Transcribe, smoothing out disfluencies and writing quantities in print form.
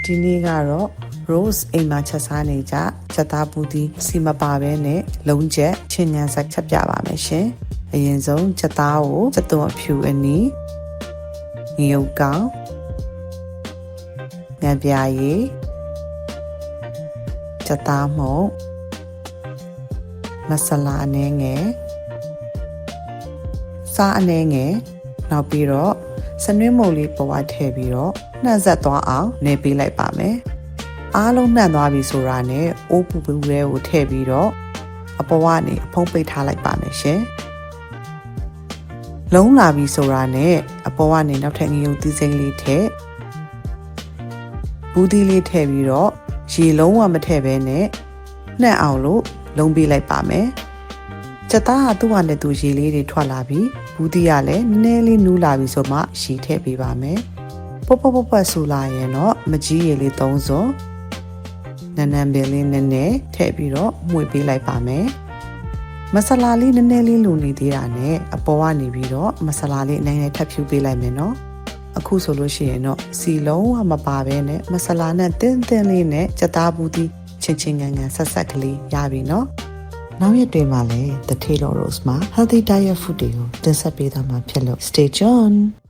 ဒီနေ့ကတော့ Rose အိမ်မှာချက်စားနေကြချက်သားပူဒီစီမပါဘဲနဲ့လုံးချက်ချင်းညံဆက်ချက်ပြပါမယ်ရှင်အရင်ဆုံးချက်သားကိုချက်သွန်အဖြူအနီးငရုတ်ကောင်းငံပြားရည်ချက်သားမှုန့်မဆလာအနည်းငယ်စားအနည်းငယ်နောက်ပြီးတော့စနွေးမုတ်လေးပေါ်ဝထည့်ပြီးတော့နှံ့ဆက်သွားအောင်နေပေးလိုက်ပါမယ်အားလုံးနှံ့သွားပြီဆိုတာနဲ့အိုးပူပူလေးကိုထည့်ပြီးတော့အပေါ်ကနေအဖုံးပိတ်ထားလိုက်ပါမယ်ရှင်လုံးလာပြီဆိုတာနဲ့အပေါ်ကနေနောက်ထပ်ငရုတ်သီးစိမ်းလေးထည့်ဘူးသီးလေးထည့်ပြီးတော့ရေလုံးဝမထည့်ဘဲနဲ့နှံ့အောင်လို့လုံးပေးလိုက်ပါမယ်ချက်သားကသူ့ဟာနဲ့သူရေလေးတွေထွက်လာပြီးဘူးသီးကလည်းနည်းနည်းလေးနူးလာပြီဆိုမှရေထည့်ပေးပါမယ်ပေါ့ဆူလာရင်တော့မကြီးရေလေး3စွန်းနန်းနန်းပင်လေးနည်းနည်းထည့်ပြီးတော့မှုေပေးလိုက်ပါမယ်မဆလာလေးနည်းနည်းလေးလိုနေသေးတာနဲ့အပေါ်ကနေပြီးတော့မဆလာလေးအနည်းငယ်ထပ်ဖြူပေးလိုက်မယ်နော်အခုဆိုလို့ရှိရင်တော့စီလုံးဝမပါဘဲနဲ့မဆလာနဲ့တင်းတင်းလေးနဲ့ချက်သားဘူးဒီချင်းချင်းငန်းငန်းဆက်ဆက်ကလေးရပြီနော်နောက်ရက်တွေမှာလည်း The Taylor Rose မှာ Healthy Diet Food တွေကိုတင်ဆက်ပေးသွားမှာဖြစ်လို့ Stay tuned